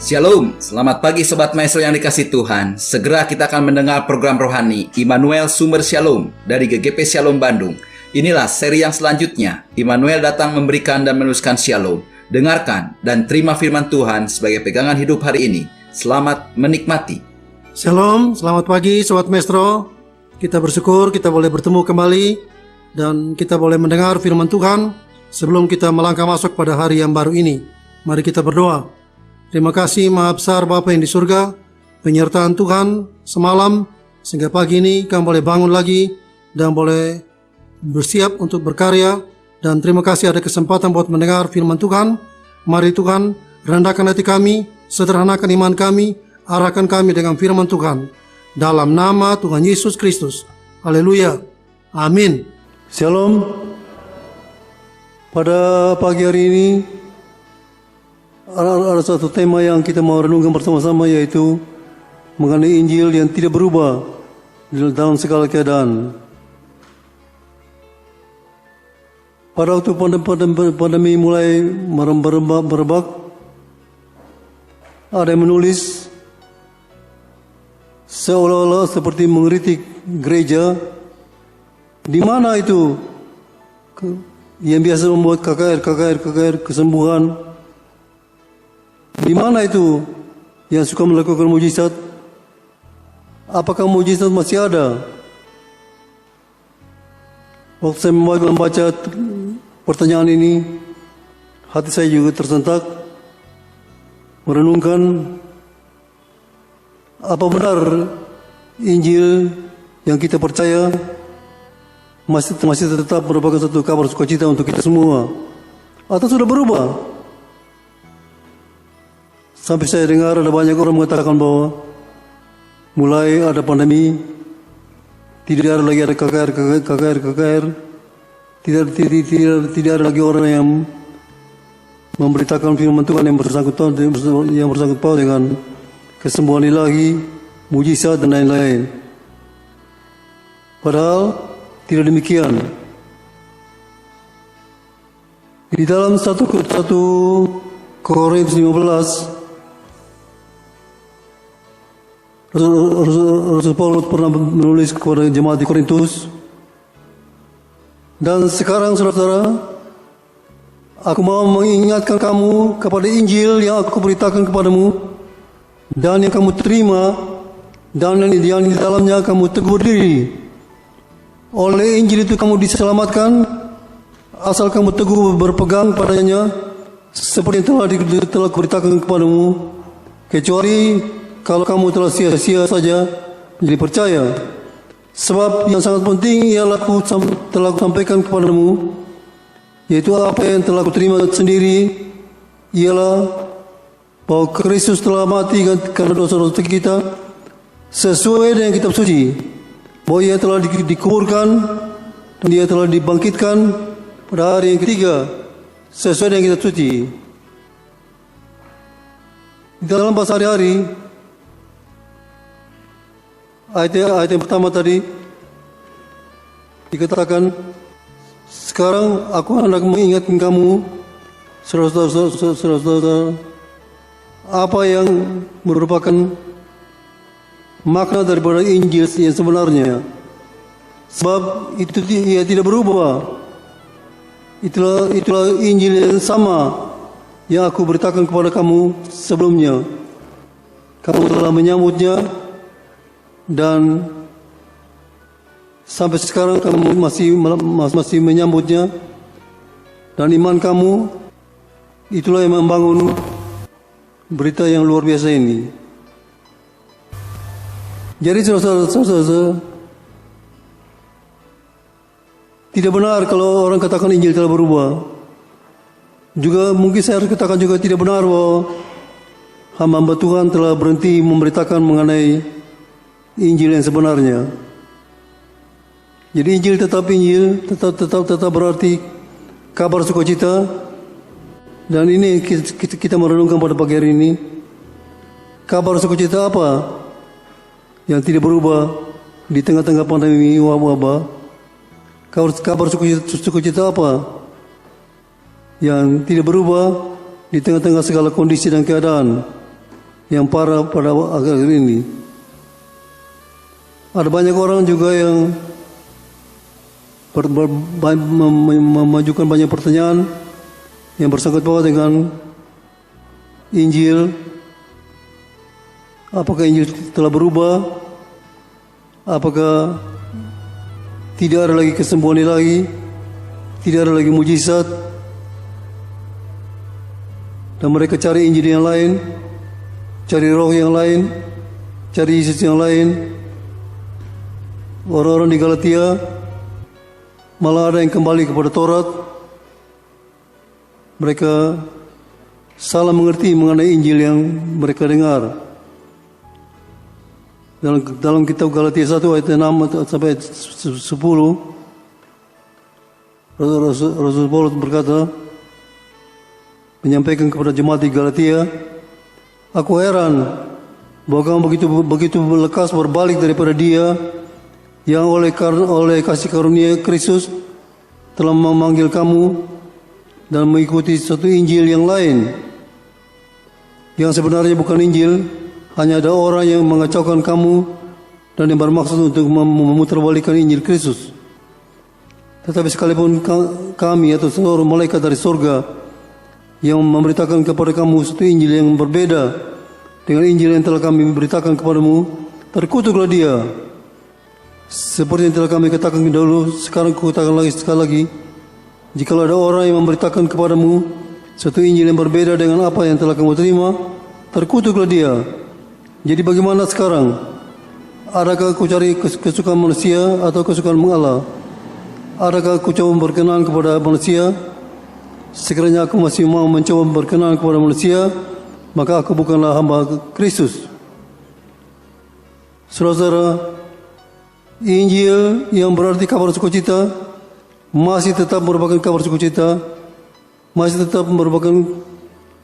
Shalom, selamat pagi Sobat Maestro yang dikasih Tuhan. Segera kita akan mendengar program rohani Immanuel Sumber Shalom dari GGP Shalom Bandung. Inilah seri yang selanjutnya. Immanuel datang memberikan dan meneruskan Shalom. Dengarkan dan terima firman Tuhan sebagai pegangan hidup hari ini. Selamat menikmati. Shalom, selamat pagi Sobat Maestro. Kita bersyukur kita boleh bertemu kembali dan kita boleh mendengar firman Tuhan sebelum kita melangkah masuk pada hari yang baru ini. Mari kita berdoa. Terima kasih Maha Besar Bapa yang di surga, penyertaan Tuhan semalam sehingga pagi ini kami boleh bangun lagi dan boleh bersiap untuk berkarya. Dan terima kasih ada kesempatan buat mendengar firman Tuhan. Mari Tuhan rendahkan hati kami, sederhanakan iman kami, arahkan kami dengan firman Tuhan. Dalam nama Tuhan Yesus Kristus. Haleluya. Amin. Shalom. Pada pagi hari ini ada satu tema yang kita mau renungkan bersama-sama, yaitu mengenai Injil yang tidak berubah dalam segala keadaan. Pada waktu pandemi mulai merebak, ada yang menulis seolah-olah seperti mengkritik gereja. Di mana itu yang biasa membuat KKR kesembuhan? Di mana itu yang suka melakukan mujizat? Apakah mujizat masih ada? Waktu saya membaca pertanyaan ini, hati saya juga tersentak, merenungkan apa benar Injil yang kita percaya masih tetap merupakan satu kabar sukacita untuk kita semua, atau sudah berubah? Sampai saya dengar ada banyak orang mengatakan bahwa mulai ada pandemi, tidak ada lagi KKR, tidak ada lagi orang yang memberitakan firman Tuhan yang bersangkut paut dengan kesembuhan ilahi, mujizat dan lain-lain. Padahal tidak demikian. Di dalam 1 Korintus 15, Rasul Paulus pernah menulis kepada jemaat di Korintus, dan sekarang saudara-saudara, aku mau mengingatkan kamu kepada Injil yang aku beritakan kepadamu dan yang kamu terima dan yang di dalamnya kamu teguh berdiri. Oleh Injil itu kamu diselamatkan asal kamu teguh berpegang padanya seperti yang telah kuberitakan kepadamu, kecuali kalau kamu telah sia-sia saja menjadi percaya. Sebab yang sangat penting ialah telah sampaikan kepadamu, yaitu apa yang telah kuterima sendiri, ialah bahwa Kristus telah mati karena dosa-dosa kita sesuai dengan kitab suci, bahwa ia telah dikuburkan dan ia telah dibangkitkan pada hari yang ketiga sesuai dengan kitab suci. Di dalam bahasa hari-hari, ayat yang pertama tadi dikatakan, sekarang aku hendak mengingatkan kamu, saudara-saudara, apa yang merupakan makna daripada Injil yang sebenarnya. Sebab itu ia tidak berubah. Itulah Injil yang sama yang aku beritakan kepada kamu sebelumnya. Kamu telah menyambutnya, dan sampai sekarang kamu masih menyambutnya, dan iman kamu itulah yang membangun berita yang luar biasa ini. Jadi saudara-saudara, tidak benar kalau orang katakan Injil telah berubah. Juga mungkin saya harus katakan juga tidak benar bahwa hamba Tuhan telah berhenti memberitakan mengenai Injil yang sebenarnya. Jadi Injil tetap Injil, tetap berarti kabar sukacita. Dan ini kita merenungkan pada pagi hari ini. Kabar sukacita apa yang tidak berubah di tengah-tengah pandemi wabah? Kabar sukacita apa yang tidak berubah di tengah-tengah segala kondisi dan keadaan? yang parah pada akhir ini. Ada banyak orang juga yang memajukan banyak pertanyaan yang bersangkut paut dengan Injil. Apakah Injil telah berubah? Apakah tidak ada lagi kesembuhan ilahi? Tidak ada lagi mujizat? Dan mereka cari Injil yang lain, cari roh yang lain, cari Yesus yang lain. Orang-orang di Galatia malah ada yang kembali kepada Taurat. Mereka salah mengerti mengenai Injil yang mereka dengar. Dalam kitab Galatia 1 ayat 6 sampai 10, Rasul Paulus berkata, menyampaikan kepada jemaat di Galatia, "Aku heran bahwa kamu begitu lekas berbalik daripada Dia yang oleh kasih karunia Kristus telah memanggil kamu dan mengikuti satu Injil yang lain, yang sebenarnya bukan Injil. Hanya ada orang yang mengacaukan kamu dan yang bermaksud untuk memutarbalikkan Injil Kristus. Tetapi sekalipun kami atau seluruh malaikat dari surga yang memberitakan kepada kamu satu Injil yang berbeda dengan Injil yang telah kami beritakan kepadamu, terkutuklah dia. Seperti yang telah kami katakan dahulu, sekarang kukatakan lagi sekali lagi, jikalau ada orang yang memberitakan kepadamu satu Injil yang berbeda dengan apa yang telah kamu terima, terkutuklah dia. Jadi bagaimana sekarang? Adakah aku cari kesukaan manusia atau kesukaan Allah? Adakah aku coba berkenan kepada manusia? Sekiranya aku masih mau mencoba berkenan kepada manusia, maka aku bukanlah hamba Kristus." Saudara, Injil yang berarti kabar sukacita masih tetap merupakan kabar sukacita, masih tetap merupakan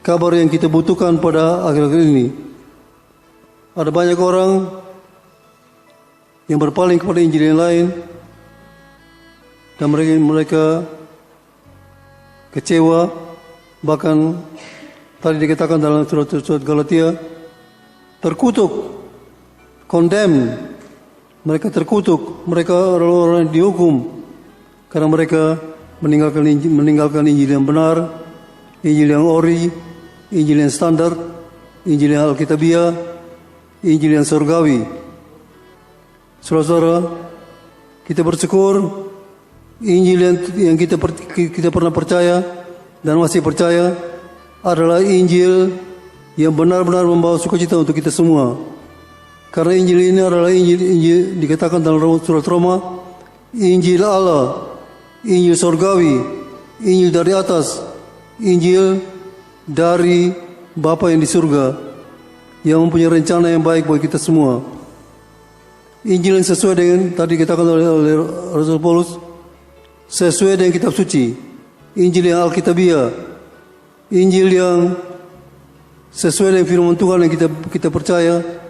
kabar yang kita butuhkan pada akhir-akhir ini. Ada banyak orang yang berpaling kepada Injil yang lain dan mereka kecewa. Bahkan tadi dikatakan dalam surat Galatia, terkutuk, condemn. Mereka terkutuk, mereka orang-orang yang dihukum karena mereka meninggalkan Injil yang benar, Injil yang ori, Injil yang standar, Injil yang Alkitabiah, Injil yang surgawi. Saudara-saudara, kita bersyukur Injil yang kita pernah percaya dan masih percaya adalah Injil yang benar-benar membawa sukacita untuk kita semua. Karena Injil ini adalah Injil dikatakan dalam surat Roma, Injil Allah, Injil surgawi, Injil dari atas, Injil dari Bapa yang di surga, yang mempunyai rencana yang baik bagi kita semua. Injil yang sesuai dengan tadi dikatakan oleh Rasul Paulus, sesuai dengan kitab suci. Injil yang Alkitabiah, Injil yang sesuai dengan firman Tuhan yang kita percaya,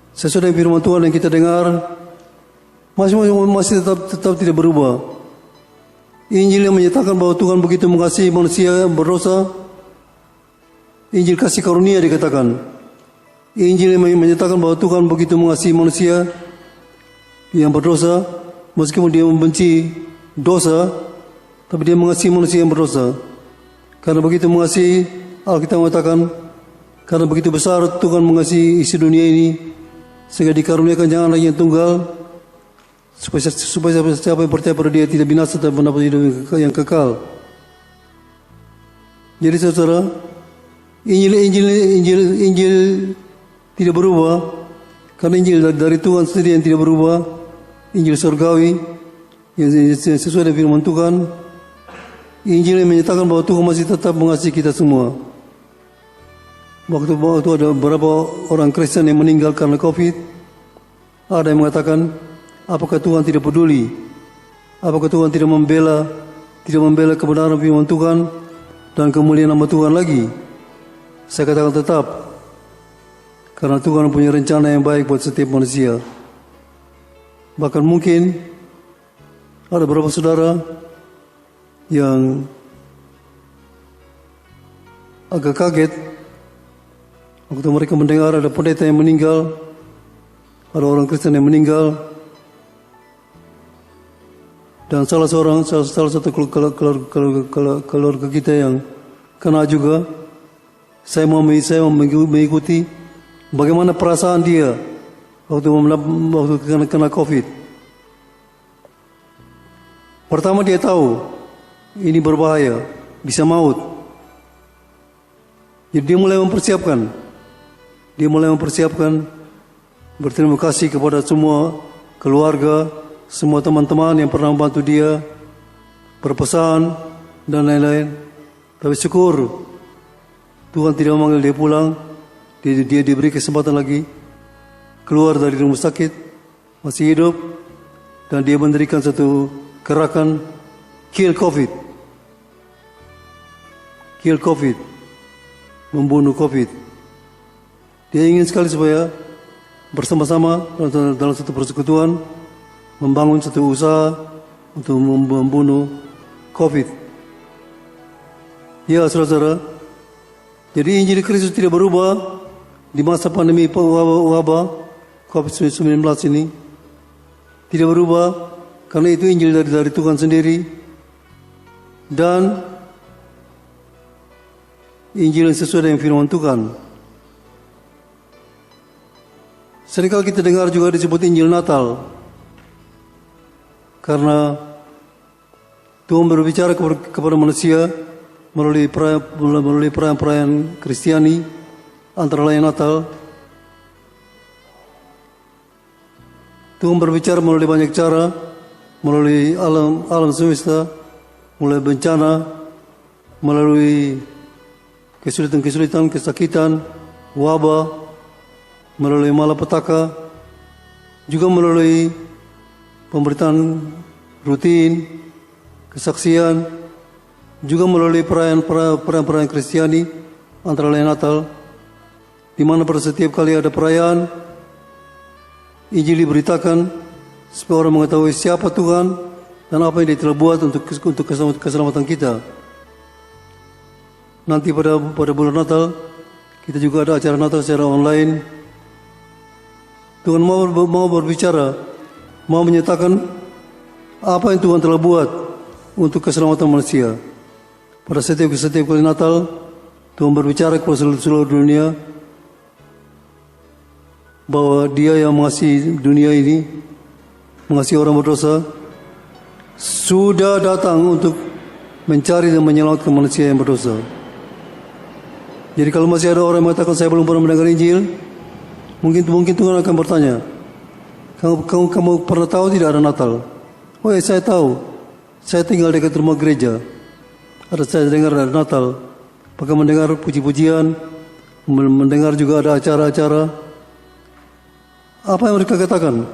sesuai dengan firman Tuhan yang kita dengar, masih tetap tidak berubah. Injil yang menyatakan bahwa Tuhan begitu mengasihi manusia yang berdosa, Injil kasih karunia dikatakan. Injil yang menyatakan bahwa Tuhan begitu mengasihi manusia yang berdosa, meskipun dia membenci dosa, tapi dia mengasihi manusia yang berdosa. Karena begitu mengasihi, Alkitab mengatakan, karena begitu besar Tuhan mengasihi isi dunia ini, sehingga dikaruniakan jangan lagi yang tunggal, supaya siapa yang percaya pada dia tidak binasa dan mendapat hidup yang kekal. Jadi saudara, Injil tidak berubah, karena Injil dari Tuhan sendiri yang tidak berubah, Injil surgawi yang sesuai dengan firman Tuhan, Injil yang menyatakan bahwa Tuhan masih tetap mengasihi kita semua. Waktu ada beberapa orang Kristen yang meninggal karena COVID, ada yang mengatakan, apakah Tuhan tidak peduli? Apakah Tuhan tidak membela kebenaran firman Tuhan dan kemuliaan nama Tuhan lagi? Saya katakan tetap, karena Tuhan punya rencana yang baik buat setiap manusia. Bahkan mungkin ada beberapa saudara yang agak kaget Waktu mereka mendengar ada pendeta yang meninggal, ada orang Kristen yang meninggal, dan salah satu keluarga kita yang kena juga. Saya mau mengikuti bagaimana perasaan dia waktu kena COVID. Pertama dia tahu ini berbahaya, bisa maut. Jadi dia mulai mempersiapkan. Berterima kasih kepada semua keluarga, semua teman-teman yang pernah membantu dia, berpesan dan lain-lain. Tapi syukur Tuhan tidak memanggil dia pulang. Dia diberi kesempatan lagi keluar dari rumah sakit, masih hidup, dan dia mendirikan satu gerakan Kill COVID, membunuh COVID. Dia ingin sekali supaya bersama-sama dalam satu persekutuan membangun satu usaha untuk membunuh COVID. Ya, saudara-saudara, jadi Injil Kristus tidak berubah di masa pandemi wabah COVID-19 ini. Tidak berubah karena itu Injil dari Tuhan sendiri, dan Injil yang sesuai dengan firman Tuhan. Seringkali kita dengar juga disebut Injil Natal, karena Tuhan berbicara kepada manusia melalui perayaan Kristiani, antara lain Natal. Tuhan berbicara melalui banyak cara, melalui alam semesta, melalui bencana, melalui kesulitan, kesakitan, wabah, melalui malapetaka, juga melalui pemberitaan rutin, kesaksian, juga melalui perayaan Kristiani, antara lain Natal, di mana pada setiap kali ada perayaan, Injil diberitakan supaya orang mengetahui siapa Tuhan dan apa yang Dia telah buat untuk keselamatan kita. Nanti pada bulan Natal kita juga ada acara Natal secara online. Tuhan mau berbicara, mau menyatakan apa yang Tuhan telah buat untuk keselamatan manusia. Pada setiap kali Natal, Tuhan berbicara kepada seluruh dunia bahwa Dia yang mengasihi dunia ini, mengasihi orang berdosa, sudah datang untuk mencari dan menyelamatkan manusia yang berdosa. Jadi kalau masih ada orang yang mengatakan saya belum pernah mendengar Injil, mungkin Tuhan akan bertanya, kamu pernah tahu tidak ada Natal? Oh ya, saya tahu. Saya tinggal dekat rumah gereja. Saya dengar ada Natal. Bahkan mendengar puji-pujian, mendengar juga ada acara-acara. Apa yang mereka katakan?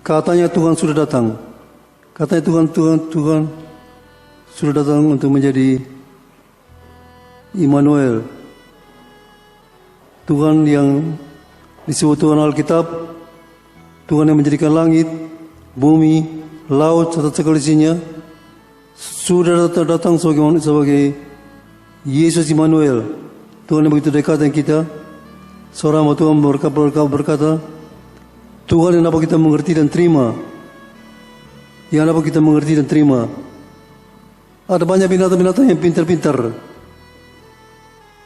Katanya Tuhan sudah datang. Katanya Tuhan sudah datang untuk menjadi Immanuel. Tuhan yang disebut Tuhan Alkitab, Tuhan yang menjadikan langit, bumi, laut, serta segala isinya, sudah datang sebagai Yesus Immanuel. Tuhan yang begitu dekat dengan kita. Seorang hamba Tuhan berkata, Tuhan yang dapat kita mengerti dan terima. Yang dapat kita mengerti dan terima. Ada banyak binatang-binatang yang pintar-pintar,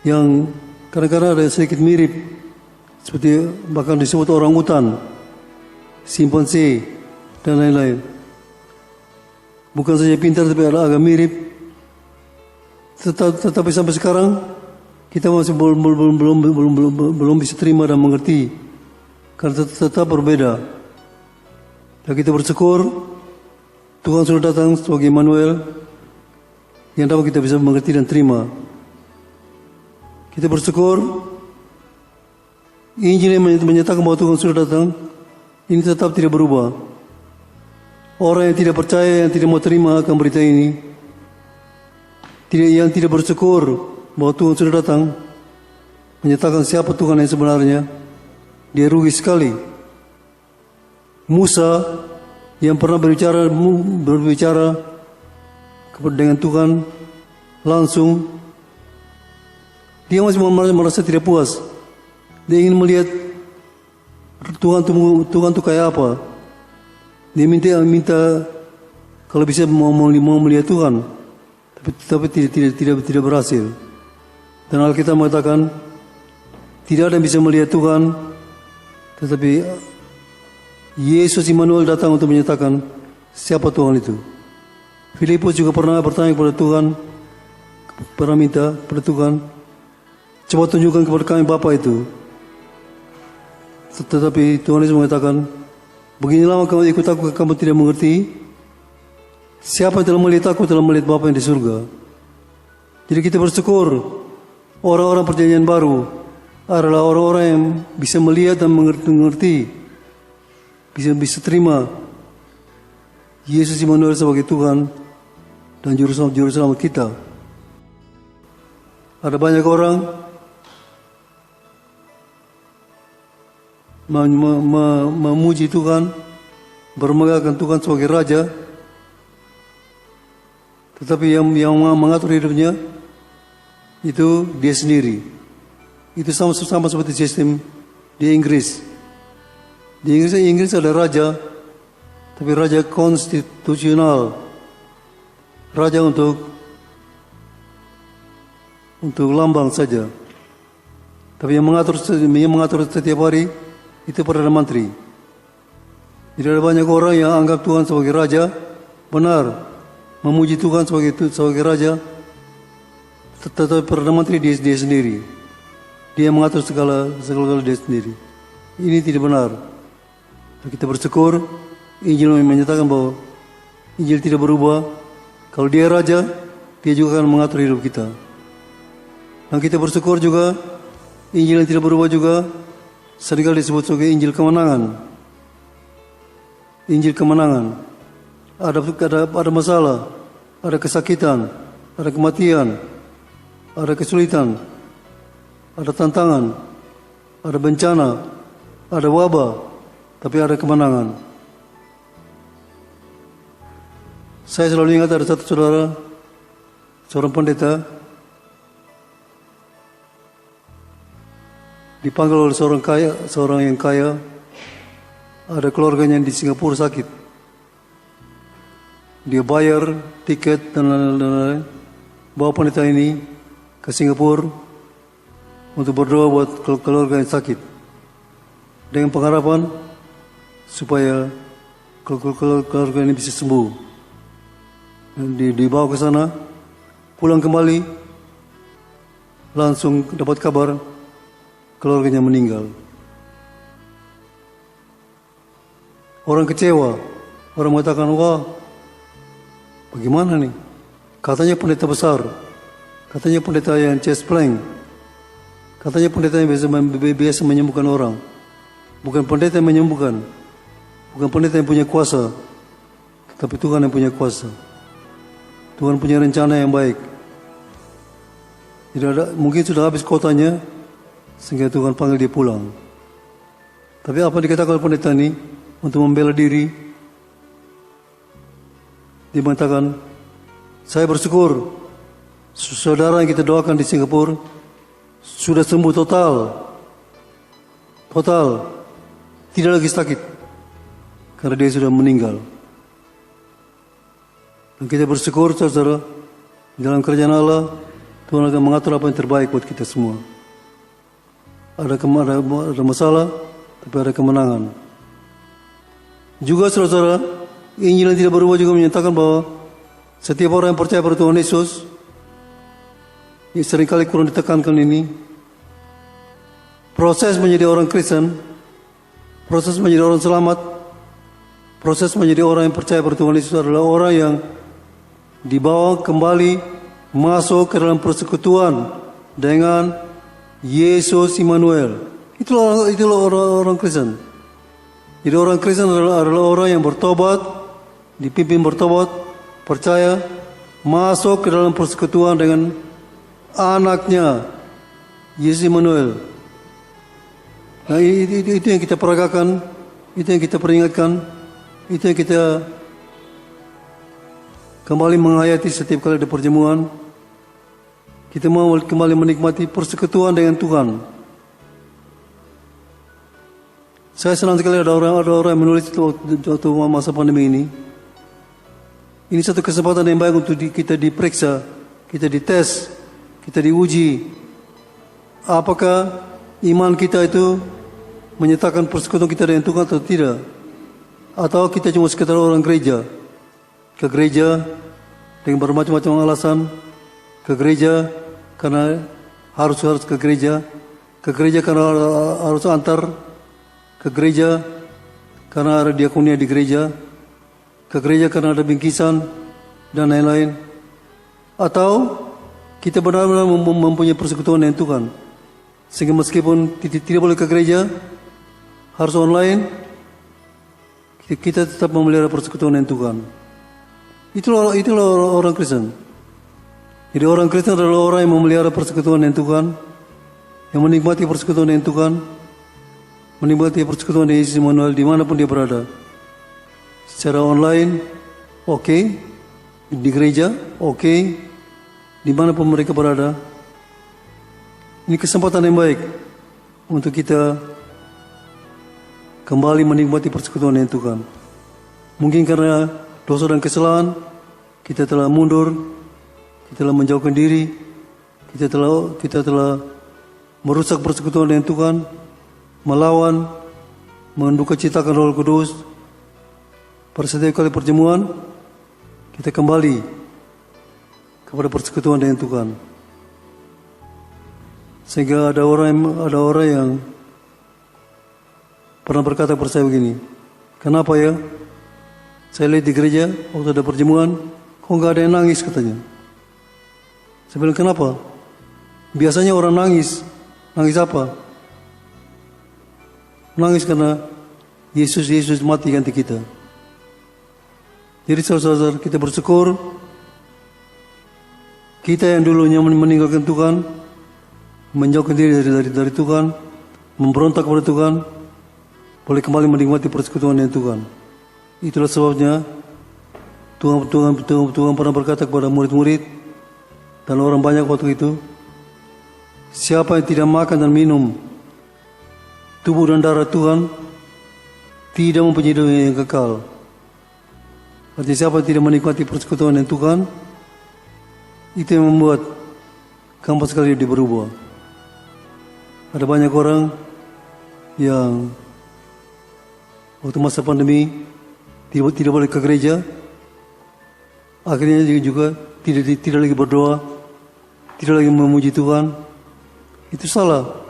yang kadang-kadang ada sedikit mirip, seperti bahkan disebut orangutan, simpanse, dan lain-lain. Bukan saja pintar, tapi agak mirip. Tetapi sampai sekarang kita masih belum bisa terima dan mengerti, karena tetap berbeda. Dan kita bersyukur Tuhan sudah datang sebagai Immanuel, yang dapat kita bisa mengerti dan terima. Kita bersyukur Injil yang menyatakan bahwa Tuhan sudah datang ini tetap tidak berubah. Orang yang tidak percaya, yang tidak mau terima akan berita ini, yang tidak bersyukur bahwa Tuhan sudah datang, menyatakan siapa Tuhan yang sebenarnya, dia rugi sekali. Musa yang pernah berbicara dengan Tuhan langsung, dia masih merasa tidak puas. Dia ingin melihat Tuhan itu kayak apa. Dia minta kalau bisa mau melihat Tuhan, tapi tidak berhasil. Dan Alkitab mengatakan tidak ada yang bisa melihat Tuhan, tetapi Yesus Immanuel datang untuk menyatakan siapa Tuhan itu. Filipus juga pernah bertanya kepada Tuhan, pernah minta kepada Tuhan, coba tunjukkan kepada kami Bapa itu. Tetapi Tuhan Yesus mengatakan, begini lama kamu ikut aku, kamu tidak mengerti. Siapa yang telah melihat aku telah melihat Bapa yang di surga. Jadi kita bersyukur orang-orang perjanjian baru adalah orang-orang yang bisa melihat dan mengerti, bisa terima Yesus Immanuel sebagai Tuhan dan Juru Selamat kita. Ada banyak orang memuji Tuhan, bermegahkan Tuhan sebagai Raja, tetapi yang mengatur hidupnya itu dia sendiri. Itu sama seperti sistem di Inggris. Di Inggris ada raja, tapi raja konstitusional, raja untuk lambang saja. Tapi yang mengatur setiap hari itu Perdana Menteri. Jadi ada banyak orang yang anggap Tuhan sebagai raja, benar, memuji Tuhan sebagai raja, tetapi Perdana Menteri dia sendiri. Dia mengatur segala dia sendiri. Ini tidak benar. Kita bersyukur Injil menyatakan bahwa Injil tidak berubah. Kalau dia raja, dia juga akan mengatur hidup kita. Dan kita bersyukur juga Injil yang tidak berubah juga seringkali disebut sebagai Injil kemenangan. Injil kemenangan. Ada masalah, ada kesakitan, ada kematian, ada kesulitan, ada tantangan, ada bencana, ada wabah, tapi ada kemenangan. Saya selalu ingat ada satu saudara, seorang pendeta, dipanggil oleh seorang yang kaya, ada keluarganya di Singapura sakit. Dia bayar tiket dan lain-lain, bawa pendeta ini ke Singapura untuk berdoa buat keluarga yang sakit, dengan pengharapan supaya keluarga ini bisa sembuh. Dan dibawa ke sana, pulang kembali, langsung dapat kabar keluarganya meninggal. Orang kecewa, orang mengatakan, wah, bagaimana nih? Katanya pendeta besar, katanya pendeta yang chest plank, katanya pendeta yang biasa menyembuhkan orang. Bukan pendeta yang menyembuhkan, bukan pendeta yang punya kuasa, tapi Tuhan yang punya kuasa. Tuhan punya rencana yang baik. Mungkin sudah habis kotanya, sehingga Tuhan panggil dia pulang. Tapi apa dikatakan oleh pendeta ini untuk membela diri? Dia mengatakan, saya bersyukur saudara yang kita doakan di Singapura sudah sembuh total, tidak lagi sakit, karena dia sudah meninggal. Dan kita bersyukur saudara, dalam kerajaan Allah Tuhan akan mengatur apa yang terbaik buat kita semua. Ada masalah, tapi ada kemenangan. Juga saudara, Injil yang tidak berubah juga menyatakan bahwa setiap orang yang percaya pada Tuhan Yesus, yang seringkali kurang ditekankan ini, proses menjadi orang Kristen, proses menjadi orang selamat, proses menjadi orang yang percaya pada Tuhan Yesus adalah orang yang dibawa kembali masuk ke dalam persekutuan dengan Yesus Immanuel. Itulah orang Kristen. Jadi orang Kristen adalah orang yang bertobat, dipimpin bertobat, percaya, masuk ke dalam persekutuan dengan anaknya Yesus Immanuel. Nah, itu yang kita peragakan, itu yang kita peringatkan, itu yang kita kembali menghayati setiap kali ada perjamuan. Kita mau kembali menikmati persekutuan dengan Tuhan. Saya senang sekali ada orang yang menulis itu waktu masa pandemi ini. Ini satu kesempatan yang baik untuk kita diperiksa, kita dites, kita diuji. Apakah iman kita itu menyatakan persekutuan kita dengan Tuhan atau tidak? Atau kita cuma sekedar orang gereja? Ke gereja dengan bermacam-macam alasan, ke gereja karena harus ke gereja karena harus antar, ke gereja karena ada diakonia di gereja, ke gereja karena ada bingkisan dan lain-lain. Atau kita benar-benar mempunyai persekutuan dengan Tuhan, sehingga meskipun tidak boleh ke gereja, harus online, kita tetap memelihara persekutuan dengan Tuhan. Itulah orang Kristen. Jadi orang Kristen adalah orang yang memelihara persekutuan dengan Tuhan, yang menikmati persekutuan dengan Tuhan, menikmati persekutuan dengan Yesus Immanuel dimanapun dia berada. Secara online, oke. Di gereja, oke. Dimanapun mereka berada. Ini kesempatan yang baik untuk kita kembali menikmati persekutuan dengan Tuhan. Mungkin karena dosa dan kesalahan, kita telah mundur, kita telah menjauhkan diri, kita telah merusak persekutuan dengan Tuhan, melawan, menduka citakan Roh Kudus. Pada setiap kali perjamuan, kita kembali kepada persekutuan dengan Tuhan. Sehingga ada orang yang pernah berkata kepada saya begini, kenapa ya? Saya lihat di gereja, waktu ada perjamuan, kok nggak ada yang nangis katanya. Saya bilang, kenapa? Biasanya orang nangis. Nangis apa? Nangis karena Yesus mati ganti kita. Jadi saudara-saudara, kita bersyukur kita yang dulunya meninggalkan Tuhan, menjauhkan diri dari Tuhan, memberontak kepada Tuhan, boleh kembali menikmati persekutuan dengan Tuhan. Itulah sebabnya Tuhan pernah berkata kepada murid-murid dan orang banyak waktu itu, siapa yang tidak makan dan minum tubuh dan darah Tuhan tidak mempunyai hidup yang kekal. Artinya siapa yang tidak menikmati persekutuan dengan Tuhan, itu yang membuat gampang sekali dia berubah. Ada banyak orang yang waktu masa pandemi tidak boleh ke gereja, akhirnya juga tidak lagi berdoa, tidak lagi memuji Tuhan. Itu salah.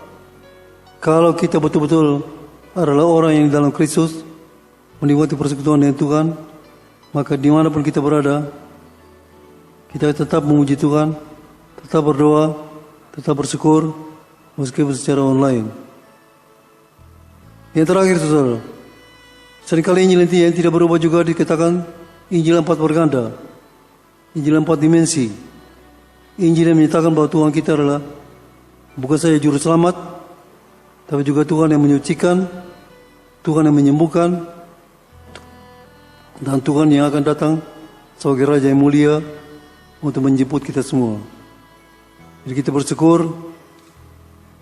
Kalau kita betul-betul adalah orang yang dalam Kristus, menikmati persekutuan dengan Tuhan, maka dimanapun kita berada, kita tetap memuji Tuhan, tetap berdoa, tetap bersyukur, meskipun secara online. Yang terakhir, saudara, seringkali Injil yang tidak berubah juga dikatakan Injil 4 berganda, Injil 4 dimensi. Injil yang menyatakan bahwa Tuhan kita adalah bukan saja juru selamat, tapi juga Tuhan yang menyucikan, Tuhan yang menyembuhkan, dan Tuhan yang akan datang sebagai Raja yang mulia untuk menjemput kita semua. Jadi kita bersyukur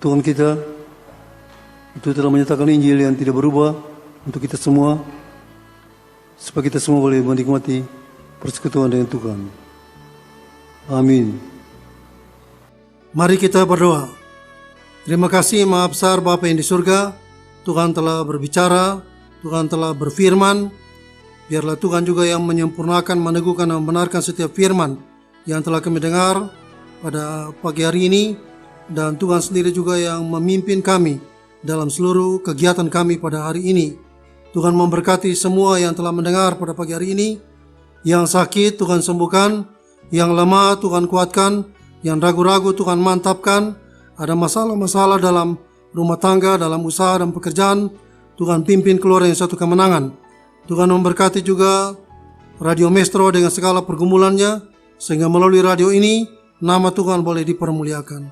Tuhan kita itu telah menyatakan Injil yang tidak berubah untuk kita semua, supaya kita semua boleh menikmati persekutuan dengan Tuhan. Amin. Mari kita berdoa. Terima kasih Maha Besar Bapa yang di surga, Tuhan telah berbicara, Tuhan telah berfirman. Biarlah Tuhan juga yang menyempurnakan, meneguhkan dan membenarkan setiap firman yang telah kami dengar pada pagi hari ini, dan Tuhan sendiri juga yang memimpin kami dalam seluruh kegiatan kami pada hari ini. Tuhan memberkati semua yang telah mendengar pada pagi hari ini. Yang sakit Tuhan sembuhkan, yang lemah Tuhan kuatkan, yang ragu-ragu Tuhan mantapkan. Ada masalah-masalah dalam rumah tangga, dalam usaha dan pekerjaan, Tuhan pimpin keluar yang satu kemenangan. Tuhan memberkati juga Radio Maestro dengan segala pergumulannya, sehingga melalui radio ini nama Tuhan boleh dipermuliakan.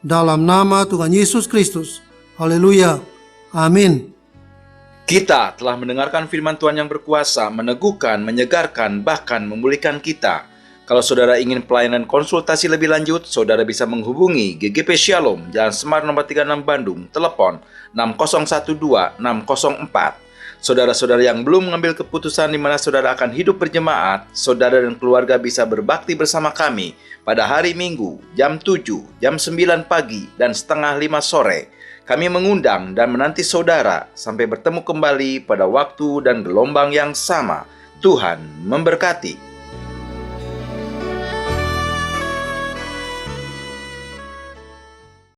Dalam nama Tuhan Yesus Kristus. Haleluya. Amin. Kita telah mendengarkan firman Tuhan yang berkuasa, meneguhkan, menyegarkan, bahkan memulihkan kita. Kalau saudara ingin pelayanan konsultasi lebih lanjut, saudara bisa menghubungi GGP Shalom, Jalan Semar nomor 36 Bandung, telepon 6012-604. Saudara-saudara yang belum mengambil keputusan di mana saudara akan hidup berjemaat, saudara dan keluarga bisa berbakti bersama kami pada hari Minggu, jam 7, jam 9 pagi, dan setengah 5 sore. Kami mengundang dan menanti saudara sampai bertemu kembali pada waktu dan gelombang yang sama. Tuhan memberkati.